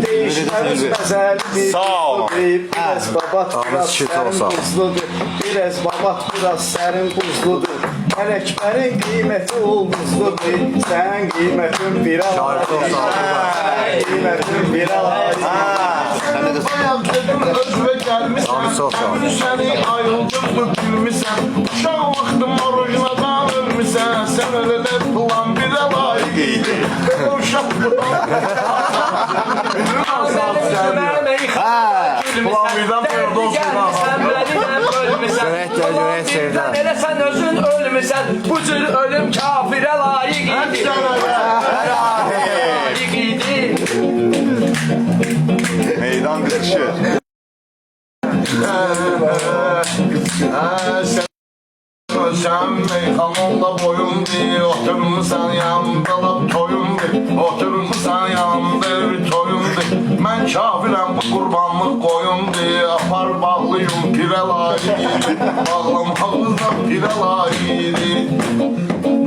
Değişməz məzəlidir. Sağ olun. Biraz babat, biraz sərin buzludur. Biraz babat, biraz sərin buzludur. Ələkbərin qiyməti ulduzludur. Sənin qiymətin bir alay. Qiymətin bir alay. Bayaq dedim özvə gəlmişsən. Səni ayıldırdı bilmirsən. Uşaq vaxtım orucladan ölmüşsən. Sən ölələ plan bir layiq idi. Uşaq buradan. Planvidan Ferdos'dan. Elə sən özün ölmüsən, bu cür ölüm kafirə layiq idi. Layiq idi. Meydan qızışı. Sen meyhanonla boyun değil. Oturmuşsan yanımda da toyun değil. Oturmuşsan yanımda bir toyun değil. Ben kafirem bu kurbanlık koyun değil. Apar bağlıyım pire layığıydı. Bağlamağızda pire layığıydı.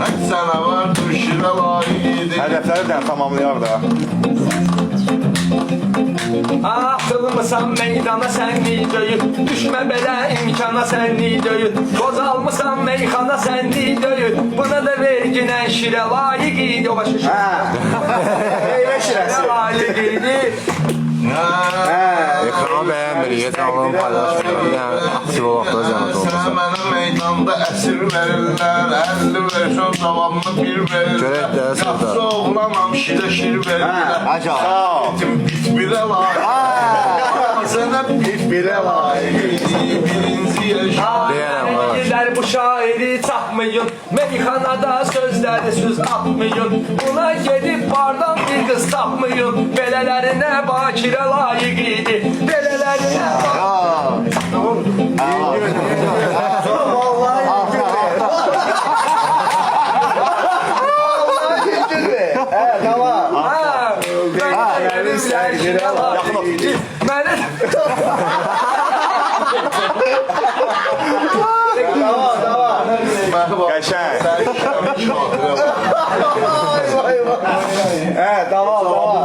Hep sana var düşüre layığıydı. Hədəfləri də tamamlayar da. Atılmısan meydana səni döyüb, düşmə belə imkana səni döyüb. Qozalmısan meyxana səni döyüb, buna da verginə şirə layiq idi. O başa şirə. Meyvə şirəsi. Layiq idi. Ekrana beğenmedi, yeterli paylaşmıyor. Yani aktif olarak da canlı olmasa. Sen benim meydanda esir verirler. 50 version davamlı bir verirler. Görek de esir de. Yapsa oğlanam şire şir verirler. Sağ ol. Bitim bit bire layık. Sana bit bire layık. Birinci yaşa. Gider bu şairi tapmayın, meyxanada sözləri söz atmayın. Buna gedib bardan bir qız tapmayın. Belələrinə bakirə layiq idi. Belələrinə Qəşəng. Tamam.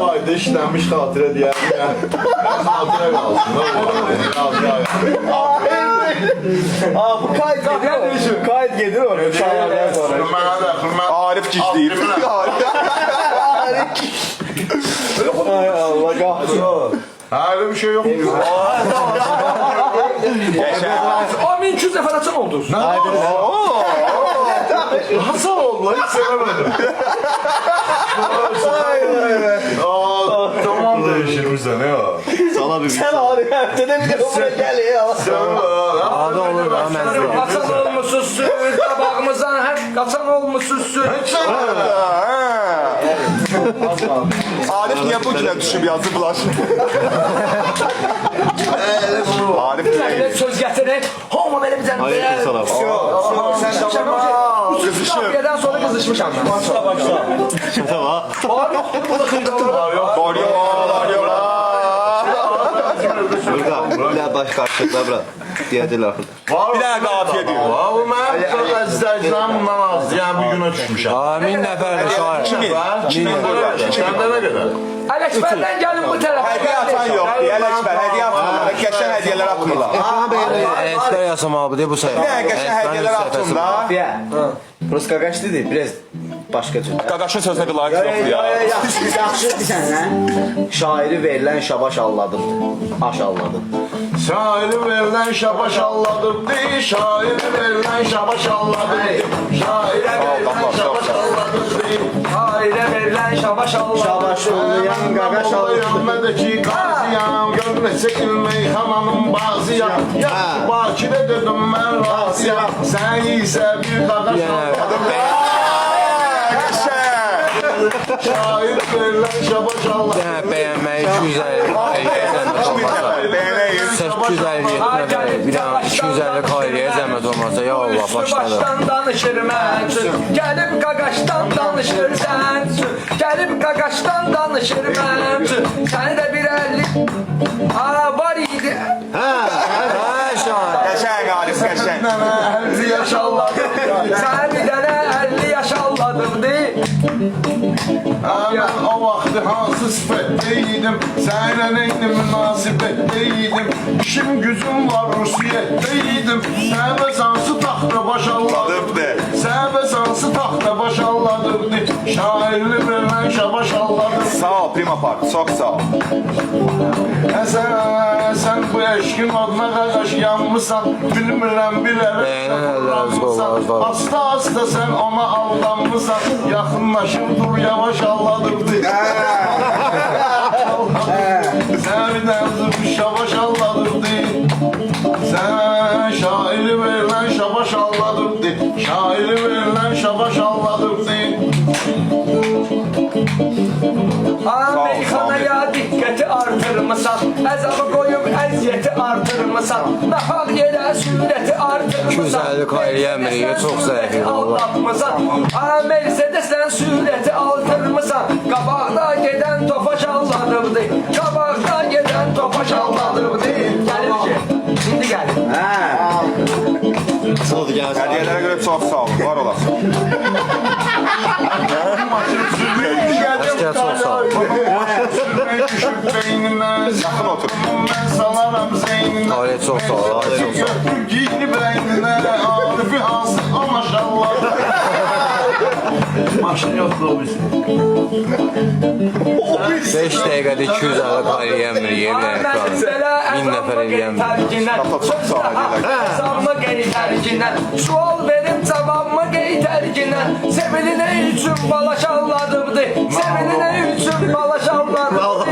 Ayda işlenmiş hatire diyelim ya. Hatire kalsın. Bu kayıt gedir. Kayıt gedir oraya. Şairden sonra. Arif gizləyir. Ay Allah kahretsin. Öyle bir şey yok. Qəşəng. o 1200 dəfə açın oldu. Hasan oldu. Hiç sevemedim. Tamam değişir bize ne o? Sana bir Sen abi haftada bir de buraya geliyor. Adı olur daha menzil. Qaçan olmuşsuz sür, tabağımızdan hep qaçan olmuşsuz sür. Arif niyə bu günə düşüb yazıblar? Arif Elə söz gətirir, homo belə bizə Qızışım. Qızışmışam. Sonra qızışmışam. Burada baş karşılıklar bırak. Diyediler. Bir dənə qafiyə deyir. Abi ben çok əzizləyicəm bundan az. Yani bir günə düşmüşəm. Amin neferli şair. Səndə nə qədər? Ələkbərdən gəlin bu tərəfə. Hədiyyə atan yoxdur. Ələkbər, hədiyyə atmırlar. Qəşəng hədiyyələr atmırlar. Esper yasam bu sayı. Bir dənə qəşəng hədiyyələr atın da. Ya. Rus qaqaş dedi, biraz başqa cür. Qaqaşın sözünə qılaq yoxdur ya. Yaxşı desən, hə? Şairi verilən şabaş alladım. Aşalladım. Şairi verilen şabaş alladım değil. Şairi verilen şabaş alladım değil. Şaire verilen şabaş alladım değil. Aile verilen şabaş Allah. Şabaş olmayan qaqaş alladım. Yanmadaki gaziyam. Görmese meyhananın bazıyam. Ya Bakı'da dedim ben razıyam. Sen ise bir qaqaş alladım. Şair verilen şabaş alladım. Beğenmeyi 250 850 yetmez. Bir daha 250 kayrıya zahmet olmazsa ya Allah başladı. Baştan danışır mənsün. Gəlib qaqaşdan danışır sənsün. Gəlib qaqaşdan danışır mənsün. Səni də bir 50 var idi. Qəşəng Arif, qəşəng. 50 yaş alladım. Səni bir dənə 50 yaş alladım deyil. Ben o vaxtı hansı sifətdəydim, sənə neydi münasibətdəydim. İşim gücüm var Rusiyyətdəydim, səhvə sansı taxta başalladırdı. Səhvə sansı taxta başalladırdı. Şairli verilən şabaş alladırdı. Sağ ol Prima Park, çok sağ ol. Sen bu eşkin oduna qaqaş yanmısan, bilmirəm bilərəm. Hasta hasta sen ona aldanmısan, yaxınlaşır dur yavaş alladırdı. Səvidən zırmış yavaş alladırdı. Sen şairi verilen şabaş alladırdı. Şairi verilen şabaş alladırdı. Amerikanaya dikkati artırmasan, əzabı qoyub əziyyəti artırmasan, nahaq yerə sürəti artırmasan, 250 Hayriye Emre'yi çok zayıf aldatmasan, Mercedes'ten sürəti artırmasan, qabaqda gedən topaş alladırdı, qabaqda gedən topaş alladırdı. Gəlir ki, şimdi gəlir. Hediyelere göre çok sağ ol, var olasın. Aşkıya çok sağ ol. Yakın otur. Hayriye çok sağ ol. Hayriye çok sağ ol. Giyini beynine Arifi alsın o maşallah. Maşın yoktu o bizim. 5 dəqiqədə 250 Hayriye Emre'yi bir ekran. 1000 nəfər eləyən Hesabıma qey tərkindən, sual verim cavabıma qey tərkindən, sevilinə üçün balaş alladırdı, sevilinə üçün balaş alladırdı.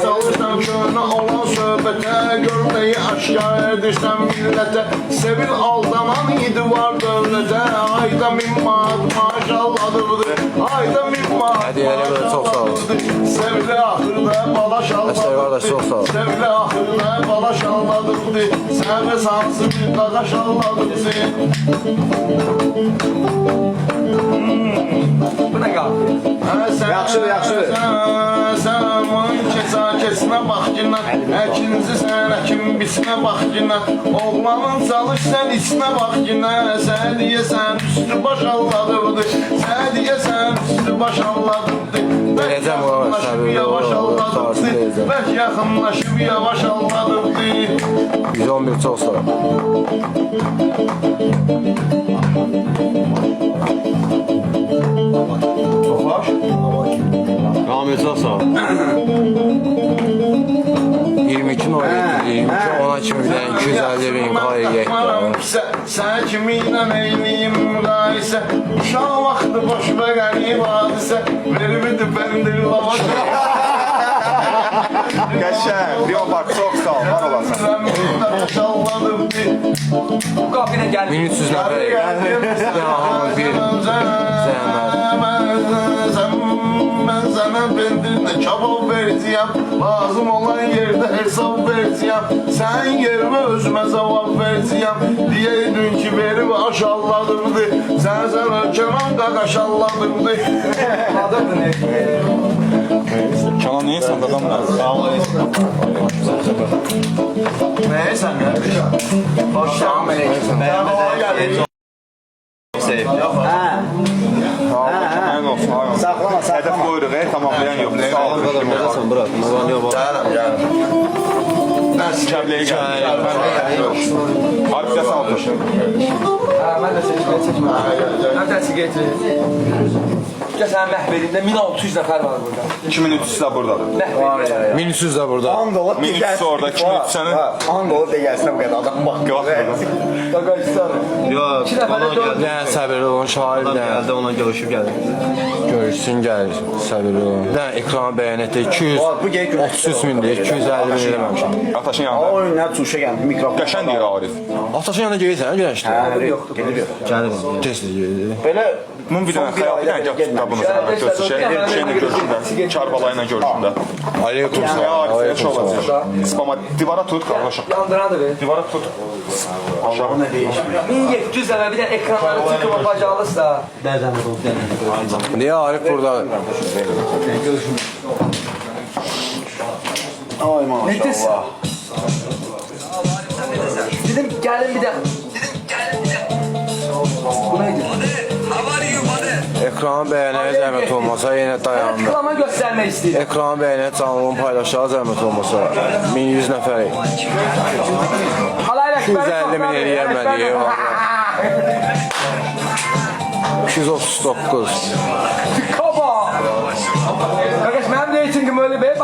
Salırsan köyüne olan söhbete, görmeyi aşkar edirsən millete. Sevil aldaman idi var dövlete, ayda 1000 manat maaş alladırdı. Ayda 1000 manat Hədiyələrə görə çox sağ ol. Sevili ahırda balaş Əsgər qardaş, alladırdı. çox sağ ol. Sevili ahırda balaş alladırdı. Sevil sansı bir dadaş alladırdı. Bu nə qaldı? Yaxşıdır, yaxşıdır. Səmun kesinə bax ginə, əkinci sən əkin bisinə bax ginə, oğlanın çalış sən içinə bax ginə, sədiyə sən üstü baş alladırdı, sədiyə sən üstü baş alladırdı. Verəcəm ona, Yaxınlaşıb yavaş alladırdı, bək yaxınlaşıb yavaş alladırdı. 111 çok sağ ol. Rahmet çok sağ ol. 22 nol 22 ona kimi bir dənə 250 bin Hayriye Sən kiminlə eyliyim müqayisə, uşaq vaxtı boş və qərib hadisə, veribidi bəndir lavaş. Geçen, Prima Park, çok sağ ol, var olasın. Bu qapıyla gəlir. 1300 nəfər hamı bir zəhmət. Ben sana bendirde çabuk vereceğim, lazım olan yerde hesap vereceğim. Sen yerime özüme cevap vereceğim, diyeydin ki verip aşağıladırdı. Sen Kenan qaqaş alladırdı. Adırdı ne? Kenan niye sen adam var? Sağ ol. Neysen kardeş? Hoşçakalın. Merhaba. Aynen olsun, aynen olsun. Saklama, Hedef saklama. koyduk, tamamlayan yok. Sağ ol. Sen bırak. Kəbləyə gəldik. Arif də sağ ol. Mən də seçmə. Mən də siqeti. Gəl sənin məhvəlində 1600 nəfər var burada. 2300 də buradadır. Məhvəlində. 1300 də burada. Anadolu 1300 orada, 2300 sənin. Anadolu degəlsinə bu qədər adam bak. Qılaq burada. Qaqaçlar. Yok. İki nəfərə Bir dənə səbirli olun, şair bir dənə Geldi ona görüşüp geldi. görüşsün, gəlir, səbirli olun. Bir dənə ekrana bəyan etdi, 233 mindir, 250 min eləməmişəm. Ataşın yanında. O günlər cuşa gəldi mikrofon. Qəşən deyir Arif. Ataşın yanına gelirsən, güneşli. Yoxdur, gedir yox. Geldi. Tez gelir. Belə Bunun bir dənə xəyal, bir dənə gəl tut da bunu sənə görsün. Şeylə görüşündə, Karbalayla görüşündə. Aleyküm Ya salam. Arif, Aleyküm çox salam. olacaq. Spama, divara tut, qardaşım. Yandıran da ver. Divara tut. Aşağı. 1700 dəfə bir də ekranları tıkıma bacalırsa. Niye Arif burada? ay maşallah. Dedim gəlin bir də. Bu neydi? Ekranı beğenəyə zəhmət olmasa yenə dayandı. Reklama göstermek istedim. Ekranı beğenəyə canlılığını paylaşağa zəhmət olmasa 1100 nəfərik. Halayla 250 min eləyəmədi. 239. Kaba. Kardeş benim reytingim öyle be.